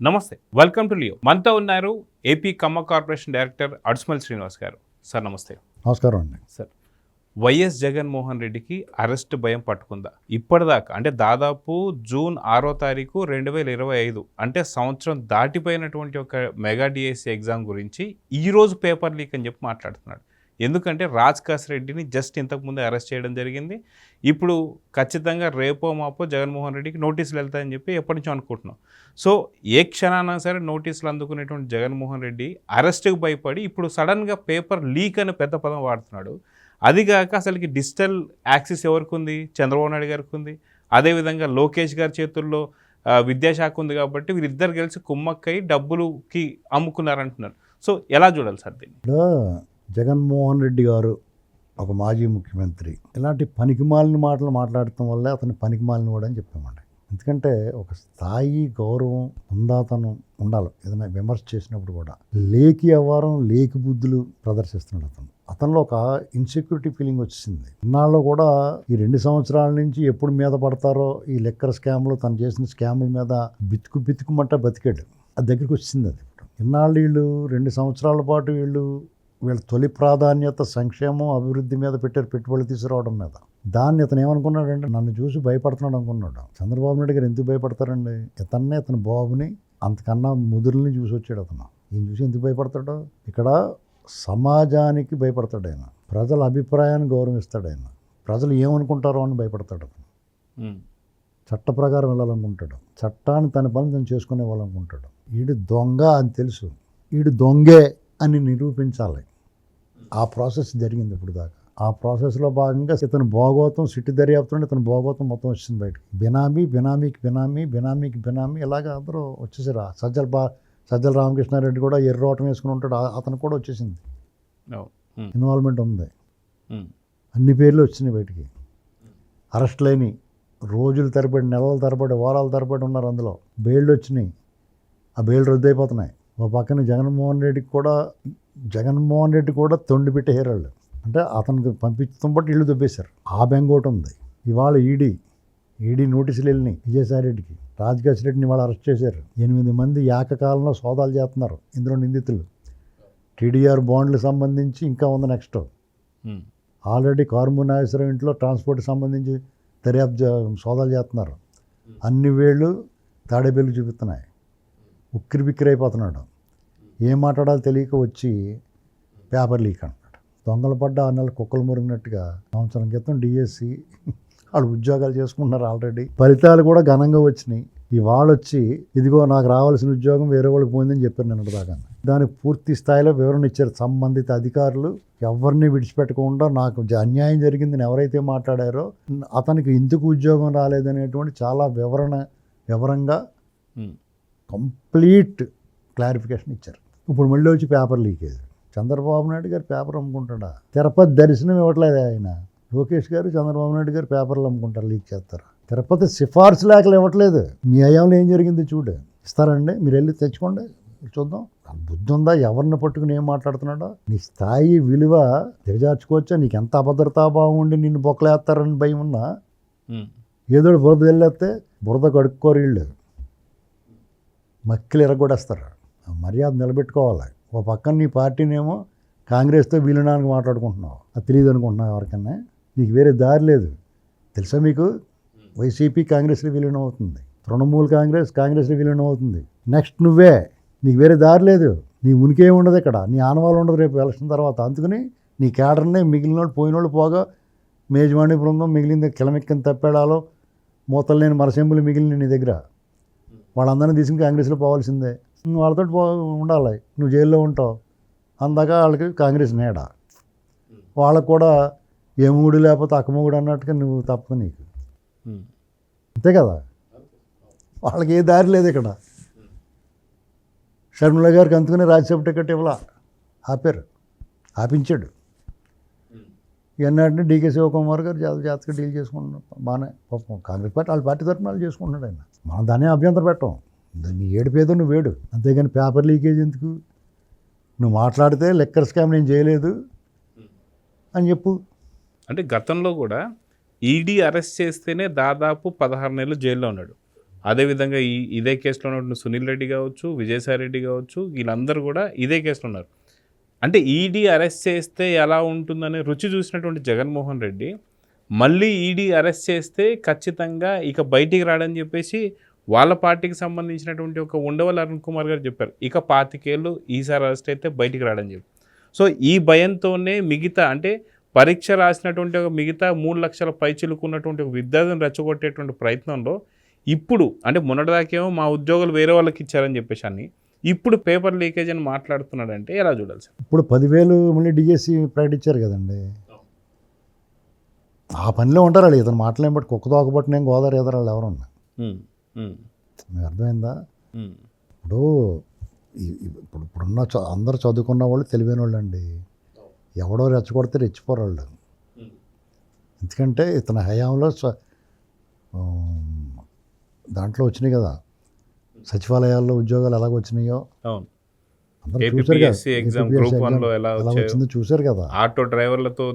నమస్తే, welcome to Leo. మనతో ఉన్నారు ఏపీ కమ్మ కార్పొరేషన్ డైరెక్టర్ అడుసుమల్ శ్రీనివాస్ గారు. సార్ నమస్తే. నమస్కారం అండి. సార్, వైఎస్ జగన్మోహన్ రెడ్డికి అరెస్ట్ భయం పట్టుకుందా? ఇప్పటిదాకా అంటే దాదాపు జూన్ 6వ తారీఖు 2025 అంటే సంవత్సరం దాటిపోయినటువంటి ఒక మెగా డిఎస్సి ఎగ్జామ్ గురించి ఈరోజు పేపర్ లీక్ అని చెప్పి మాట్లాడుతున్నాడు. ఎందుకంటే రాజ్ రెడ్డిని జస్ట్ ఇంతకుముందే అరెస్ట్ చేయడం జరిగింది. ఇప్పుడు ఖచ్చితంగా రేపో మాపో జగన్మోహన్ రెడ్డికి నోటీసులు వెళ్తాయని చెప్పి ఎప్పటి నుంచో అనుకుంటున్నాం. సో ఏ క్షణాన సరే నోటీసులు అందుకునేటువంటి జగన్మోహన్ రెడ్డి అరెస్ట్కి భయపడి ఇప్పుడు సడన్గా పేపర్ లీక్ అనే పెద్ద పదం వాడుతున్నాడు. అదిగాక అసలుకి డిజిటల్ యాక్సెస్ ఎవరికి ఉంది? చంద్రబాబు నాయుడు గారికి ఉంది. అదేవిధంగా లోకేష్ గారి చేతుల్లో విద్యాశాఖ ఉంది. కాబట్టి వీరిద్దరు కలిసి కుమ్మక్కై డబ్బులుకి అమ్ముకున్నారంటున్నారు. సో ఎలా చూడాలి సార్ దీన్ని? జగన్మోహన్ రెడ్డి గారు ఒక మాజీ ముఖ్యమంత్రి ఇలాంటి పనికిమాలిన మాటలు మాట్లాడటం వల్లే అతను పనికిమాలిన వాడు అని చెప్పామండి. ఎందుకంటే ఒక స్థాయి, గౌరవం, హుందాతనం ఉండాలి. ఏదైనా విమర్శ చేసినప్పుడు కూడా లేకి వ్యవహారం, లేకి బుద్ధులు ప్రదర్శిస్తున్నాడు అతనిలో ఒక ఇన్సెక్యూరిటీ ఫీలింగ్ వచ్చింది. ఇన్నాళ్ళు కూడా ఈ 2 సంవత్సరాల నుంచి ఎప్పుడు మీద పడతారో ఈ లెక్కర్ స్కామ్లు, తను చేసిన స్కాముల మీద బితుకుమంట బతికాడు. అది దగ్గరికి వచ్చింది. అది ఇన్నాళ్ళు వీళ్ళు 2 సంవత్సరాల పాటు వీళ్ళ తొలి ప్రాధాన్యత సంక్షేమం, అభివృద్ధి మీద పెట్టారు, పెట్టుబడులు తీసుకురావడం మీద. దాన్ని ఇతను ఏమనుకున్నాడంటే, నన్ను చూసి భయపడుతున్నాడు అనుకున్నాడు. చంద్రబాబు నాయుడు గారు ఎందుకు భయపడతారండి? ఇతని బాబుని అంతకన్నా ముదురుల్ని చూసి వచ్చాడు అతను. ఈయన చూసి ఎందుకు భయపడతాడు? ఇక్కడ సమాజానికి భయపడతాడు ఆయన, ప్రజల అభిప్రాయాన్ని గౌరవిస్తాడు ఆయన, ప్రజలు ఏమనుకుంటారో అని భయపడతాడు అతను. చట్ట ప్రకారం వెళ్ళాలనుకుంటాడు, చట్టాన్ని తన పని తను చేసుకునే వాళ్ళనుకుంటాడు. ఈడు దొంగ అని తెలుసు, ఈడు దొంగే అని నిరూపించాలి. ఆ ప్రాసెస్ జరిగింది ఇప్పుడు దాకా. ఆ ప్రాసెస్లో భాగంగా ఇతను భోగోతం, సిట్టి దర్యాప్తుంటే ఇతను భోగోతం మొత్తం వచ్చింది బయటకు. బినామీకి బినామీ ఇలాగ అందరూ వచ్చేసారు. సజ్జల రామకృష్ణారెడ్డి కూడా ఎర్రోటం వేసుకుని ఉంటాడు, అతను కూడా వచ్చేసింది. ఇన్వాల్వ్మెంట్ ఉంది. అన్ని పేర్లు వచ్చినాయి బయటికి. అరెస్ట్ లేని రోజుల తరబడి, నెలల తరబడి, వారాల తరబడి ఉన్నారు అందులో. బెయిల్లు వచ్చినాయి, ఆ బెయిల్ రద్దు అయిపోతున్నాయి. ఒక పక్కన జగన్మోహన్ రెడ్డి కూడా తొండి పెట్టేశారు వాళ్ళు. అంటే అతనికి పంపించడం బట్టి ఇల్లు దొబ్బేశారు. ఆ బెంగ ఒకటి ఉంది. ఇవాళ ఈడీ నోటీసులు వెళ్ళినాయి విజయసాయి రెడ్డికి. రాజ్ రెడ్డిని వాళ్ళు అరెస్ట్ చేశారు. 8 మంది ఏకకాలంలో సోదాలు చేస్తున్నారు. ఇందులో నిందితులు టీడీఆర్ బాండ్లకు సంబంధించి ఇంకా ఉంది. నెక్స్ట్ ఆల్రెడీ కారుమూరి నాగేశ్వరరావు ఇంట్లో ట్రాన్స్పోర్ట్కి సంబంధించి దర్యాప్తు సోదాలు చేస్తున్నారు. అన్ని వేళ్ళు తాడేపల్లికి చూపిస్తున్నాయి. ఉక్కిరి బిక్కిరి అయిపోతున్నాడు. ఏం మాట్లాడాలో తెలియక వచ్చి పేపర్ లీక్ అంటున్నాడు. దొంగలు పడ్డ 6 నెలలు కుక్కలు మురిగినట్టుగా సంవత్సరం క్రితం డిఎస్సి వాళ్ళు ఉద్యోగాలు చేసుకుంటున్నారు. ఆల్రెడీ ఫలితాలు కూడా ఘనంగా వచ్చినాయి. ఇవాళ వచ్చి ఇదిగో నాకు రావాల్సిన ఉద్యోగం వేరే వాళ్ళకి పోయిందని చెప్పారు నిన్నటి దాకా. దానికి పూర్తి స్థాయిలో వివరణ ఇచ్చారు సంబంధిత అధికారులు. ఎవరిని విడిచిపెట్టకుండా నాకు అన్యాయం జరిగిందని ఎవరైతే మాట్లాడారో అతనికి ఎందుకు ఉద్యోగం రాలేదనేటువంటి చాలా వివరంగా కంప్లీట్ క్లారిఫికేషన్ ఇచ్చారు. ఇప్పుడు మళ్ళీ వచ్చి పేపర్ లీకేజ్. చంద్రబాబు నాయుడు గారు పేపర్ అమ్ముకుంటాడా? తిరుపతి దర్శనం ఇవ్వట్లేదు ఆయన. లోకేష్ గారు, చంద్రబాబు నాయుడు గారు పేపర్లు అమ్ముకుంటారు, లీక్ చేస్తారు. తిరుపతి సిఫార్సు లేఖలు ఇవ్వట్లేదు. మీ అయ్యంలో ఏం జరిగింది చూడు. ఇస్తారండి, మీరు వెళ్ళి తెచ్చుకోండి, చూద్దాం. బుద్ధి ఉందా? ఎవరిని పట్టుకుని ఏం మాట్లాడుతున్నాడో? నీ స్థాయి విలువ దిగజార్చుకోవచ్చా? నీకు ఎంత అభద్రతాభావం ఉండి నిన్ను బొక్కలేస్తారని భయం ఉన్నా ఏదో బురద వెళ్ళేస్తే బురద కడుక్కోరు వీళ్ళు, మక్కిలు ఎరగొడేస్తారు. మర్యాద నిలబెట్టుకోవాలి. ఒక పక్కన నీ పార్టీనేమో కాంగ్రెస్తో విలీనానికి మాట్లాడుకుంటున్నావు. అది తెలియదు అనుకుంటున్నావు ఎవరికన్నా? నీకు వేరే దారి లేదు. తెలుసా మీకు? వైసీపీ కాంగ్రెస్లో విలీనం అవుతుంది, తృణమూల్ కాంగ్రెస్లో విలీనం అవుతుంది. నెక్స్ట్ నువ్వే, నీకు వేరే దారి లేదు. నీ ఉనికే ఉండదు ఇక్కడ, నీ ఆనవాళ్ళు ఉండదు రేపు ఎలక్షన్ తర్వాత. అందుకని నీ కేడర్నే మిగిలిన వాళ్ళు, పోయిన వాళ్ళు పోగా మేజవాణి బృందం మిగిలింది, కిలమెక్కిన తప్పేడాలో మూతలు లేని మరసెంబులు మిగిలిన నీ దగ్గర. వాళ్ళందరినీ తీసుకుని కాంగ్రెస్లో పోవాల్సిందే. నువ్వు వాళ్ళతో ఉండాలి. నువ్వు జైల్లో ఉంటావు అందాక వాళ్ళకి కాంగ్రెస్ నీడ. వాళ్ళకు కూడా ఏ మూడు లేకపోతే అక్కమూడు అన్నట్టుగా నువ్వు తప్పదు నీకు. అంతే కదా? వాళ్ళకి ఏ దారి లేదు ఇక్కడ. షర్మిల గారికి అందుకని రాజ్యసభ టికెట్ ఇవ్వాల, ఆపించాడు. ఇవన్నీ డీకే శివకుమార్ గారు జాతక డీల్ చేసుకుంటున్నాడు. బాగానే పాపం కాంగ్రెస్ పార్టీ వాళ్ళ పార్టీ తరఫున వాళ్ళు చేసుకుంటున్నాడు ఆయన. మనం దాన్ని అభ్యంతరం పెట్టాం. దాన్ని ఏడిపేదో నువ్వు వేడు, అంతేగాని పేపర్ లీకేజ్ ఎందుకు? నువ్వు మాట్లాడితే లెక్కర్ స్కామ్ నేను చేయలేదు అని చెప్పు. అంటే గతంలో కూడా ఈడీ అరెస్ట్ చేస్తేనే దాదాపు 16 నెలలు జైల్లో ఉన్నాడు. అదేవిధంగా ఇదే కేసులో ఉన్న సునీల్ రెడ్డి కావచ్చు, విజయసాయి రెడ్డి కావచ్చు, వీళ్ళందరూ కూడా ఇదే కేసులో ఉన్నారు. అంటే ఈడీ అరెస్ట్ చేస్తే ఎలా ఉంటుందనే రుచి చూసినటువంటి జగన్మోహన్ రెడ్డి మళ్ళీ ఈడీ అరెస్ట్ చేస్తే ఖచ్చితంగా ఇక బయటికి రాడని చెప్పేసి వాళ్ళ పార్టీకి సంబంధించినటువంటి ఒక ఉండవల్లి అరుణ్ కుమార్ గారు చెప్పారు. ఇక 25 ఏళ్ళు ఈసారి అరెస్ట్ అయితే బయటికి రాడని చెప్పి. సో ఈ భయంతోనే మిగతా అంటే పరీక్ష రాసినటువంటి ఒక మిగతా 3 లక్షల పైచిలుకున్నటువంటి ఒక విద్యార్థిని రెచ్చగొట్టేటువంటి ప్రయత్నంలో ఇప్పుడు అంటే మొన్నటిదాకేమో మా ఉద్యోగులు వేరే వాళ్ళకి ఇచ్చారని చెప్పేసి అని ఇప్పుడు పేపర్ లీకేజ్ అని మాట్లాడుతున్నాడంటే ఎలా చూడాలి సార్? ఇప్పుడు 10,000 మళ్ళీ డిఎస్సి ప్రకటించారు కదండి. ఆ పనిలో ఉంటారు వాళ్ళు. ఇతను మాటలేం బట్టి కుక్క తోకబట్టి నేను గోదావరి ఎదరాళ్ళు ఎవరున్నా. మీకు అర్థమైందా? ఇప్పుడు ఇప్పుడున్న అందరు చదువుకున్న వాళ్ళు తెలివైన వాళ్ళు అండి. ఎవడో రెచ్చగొడితే రెచ్చిపోరు వాళ్ళు. ఎందుకంటే ఇతని హయాంలో దాంట్లో వచ్చినాయి కదా సచివాలయాల్లో ఉద్యోగాలు ఎలాగ వచ్చినాయో అందరూ చూసారు కదా. ఎలా వచ్చిందో చూసారు కదా. ఆటో డ్రైవర్లతో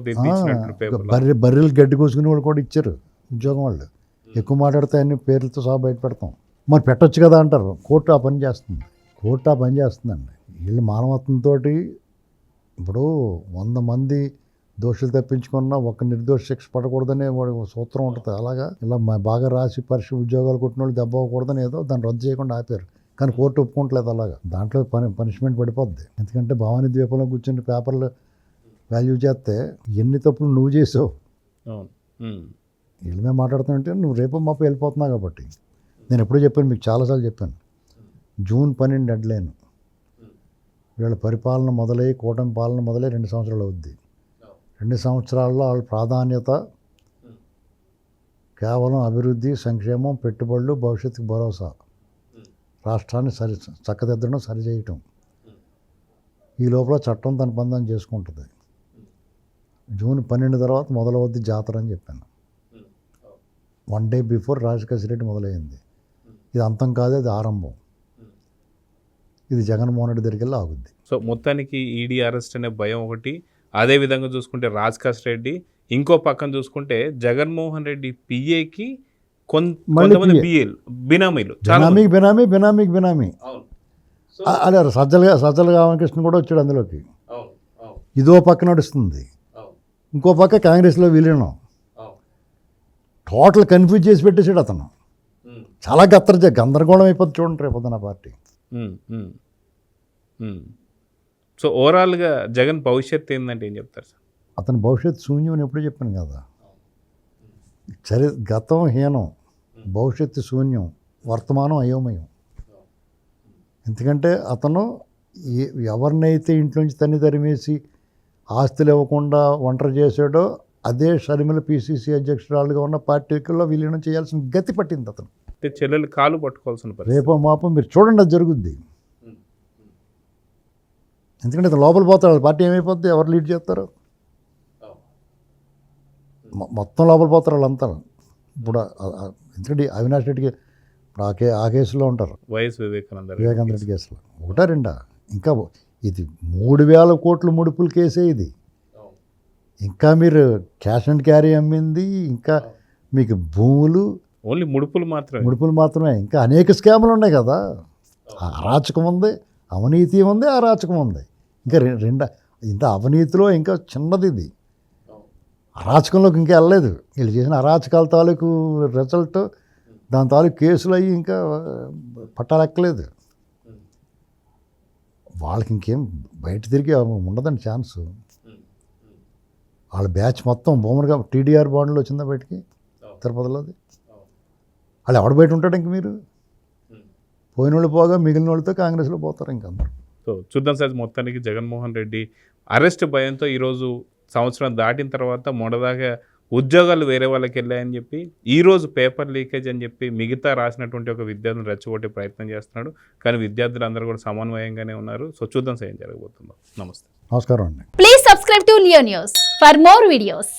బర్రెలు గడ్డి కోసుకునే వాళ్ళు కూడా ఇచ్చారు ఉద్యోగం. వాళ్ళు ఎక్కువ మాట్లాడితే అన్ని పేర్లతో సహా బయట పెడతాం. మరి పెట్టొచ్చు కదా అంటారు. కోర్టు ఆ పని చేస్తుంది. కోర్టు ఆ పని చేస్తుందండి. వీళ్ళు మానవత్వంతో ఇప్పుడు 100 మంది దోషులు తప్పించుకున్నా ఒక నిర్దోష శిక్ష పడకూడదనే వాడి సూత్రం ఉంటుంది. అలాగా ఇలా బాగా రాసి పరీక్ష ఉద్యోగాలు కొట్టిన వాళ్ళు దెబ్బ అవ్వకూడదని ఏదో దాన్ని రద్దు చేయకుండా ఆపారు. కానీ కోర్టు ఒప్పుకోవట్లేదు. అలాగా దాంట్లో పనిష్మెంట్ పడిపోద్ది. ఎందుకంటే భవానీ ద్వీపంలో కూర్చొని పేపర్లు వాల్యూ చేస్తే ఎన్ని తప్పులు నువ్వు చేసావు వీళ్ళ మీద మాట్లాడుతుంటే నువ్వు రేపు మాపు వెళ్ళిపోతున్నావు. కాబట్టి నేను ఎప్పుడూ చెప్పాను, మీకు చాలాసార్లు చెప్పాను, జూన్ 12 డెడ్లైన్. వీళ్ళ పరిపాలన మొదలై కూటమి పాలన మొదలై 2 సంవత్సరాలు అవుద్ది. 2 సంవత్సరాల్లో వాళ్ళ ప్రాధాన్యత కేవలం అభివృద్ధి, సంక్షేమం, పెట్టుబడులు, భవిష్యత్తుకు భరోసా, రాష్ట్రాన్ని చక్కదిద్దడం, సరిచేయటం. ఈ లోపల చట్టం తన పందం చేసుకుంటుంది. జూన్ 12 తర్వాత మొదలవద్ది జాతర అని చెప్పాను. 1 డే బిఫోర్ రాజశేఖర రెడ్డి మొదలైంది. ఇది అంతం కాదు, అది ఆరంభం. ఇది జగన్మోహన్ రెడ్డి దగ్గరికి వెళ్ళి ఆగుద్ది. సో మొత్తానికి ఈడీ అరెస్ట్ అనే భయం ఒకటి. అదే విధంగా చూసుకుంటే రాజశేఖర రెడ్డి, ఇంకో పక్కన చూసుకుంటే జగన్మోహన్ రెడ్డి పిఏకి కొంతమంది బినామీలు, బినామీ అదే సజ్జల రామకృష్ణ కూడా వచ్చాడు అందులోకి. ఇదో పక్క నడుస్తుంది, ఇంకో పక్క కాంగ్రెస్లో విలీనం. టోటల్ కన్ఫ్యూజ్ చేసి పెట్టేసాడు అతను. చాలా గందరగోళం అయిపోతుంది చూడండి రేపు నా పార్టీ. సో ఓవరాల్గా జగన్ భవిష్యత్తు ఏంటంటే ఏం చెప్తారు సార్? అతని భవిష్యత్తు శూన్యం అని ఎప్పుడూ చెప్పాను కదా. గతం హీనం, భవిష్యత్తు శూన్యం, వర్తమానం అయోమయం. ఎందుకంటే అతను ఎవరినైతే ఇంట్లోంచి తరిమేసి ఆస్తులు ఇవ్వకుండా ఒంటరి చేశాడో అదే షర్మిల పిసిసి అధ్యక్షురాలుగా ఉన్న పార్టీలో విలీనం చేయాల్సిన గతి పట్టింది అతను. చెల్లెలు కాలు పట్టుకోవాల్సిన పరిస్థితి. రేపో మాపం మీరు చూడండి, అది జరుగుద్ది. ఎందుకంటే ఇతను లోపల పోతాడు, పార్టీ ఏమైపోద్ది, ఎవరు లీడ్ చేస్తారు, మొత్తం లోపల పోతారు వాళ్ళంతా. ఇప్పుడు ఎందుకంటే అవినాష్ రెడ్డికి ఇప్పుడు ఆ కేసులో ఉంటారు, వైఎస్ వివేకానంద రెడ్డి కేసులో. 1-2 ఇంకా ఇది 3,000 కోట్ల ముడుపుల కేసే ఇది. ఇంకా మీరు క్యాష్ అండ్ క్యారీ అమ్మింది, ఇంకా మీకు భూములు, ఓన్లీ ముడుపులు మాత్రమే. ఇంకా అనేక స్కాములు ఉన్నాయి కదా. అరాచకం ఉంది, అవినీతి ఉంది, అరాచకం ఉంది. ఇంకా ఇంత అవినీతిలో ఇంకా చిన్నది ఇది. అరాచకంలోకి ఇంకా వెళ్ళలేదు. వీళ్ళు చేసిన అరాచకాల తాలూకు రిజల్ట్, దాని తాలూకు కేసులు అయ్యి ఇంకా పట్టాలెక్కలేదు. వాళ్ళకి ఇంకేం బయట తిరిగి ఉండదండి ఛాన్స్. వాళ్ళ బ్యాచ్ మొత్తం బొమ్మగా టీడీఆర్ బాండ్లో వచ్చిందా బయటికి తిరుపతిలోది. వాళ్ళు ఎవడు బయట ఉంటాడు ఇంక మీరు? పోయిన వాళ్ళు పోగా మిగిలిన వాళ్ళతో కాంగ్రెస్లో పోతారు ఇంకందరూ. సో చూద్దాం సార్. మొత్తానికి జగన్మోహన్ రెడ్డి అరెస్ట్ భయంతో ఈరోజు సంవత్సరం దాటిన తర్వాత మొదదాకా ఉద్యోగాలు వేరే వాళ్ళకి వెళ్ళాయని చెప్పి ఈరోజు పేపర్ లీకేజ్ అని చెప్పి మిగతా రాసినటువంటి ఒక విద్యార్థులను రెచ్చగొట్టే ప్రయత్నం చేస్తున్నాడు. కానీ విద్యార్థులు అందరూ కూడా సమన్వయంగానే ఉన్నారు. సో చూద్దాం సార్ ఏం జరగబోతుందో. నమస్తే. నమస్కారం అండి. Please subscribe to Leo news for more videos.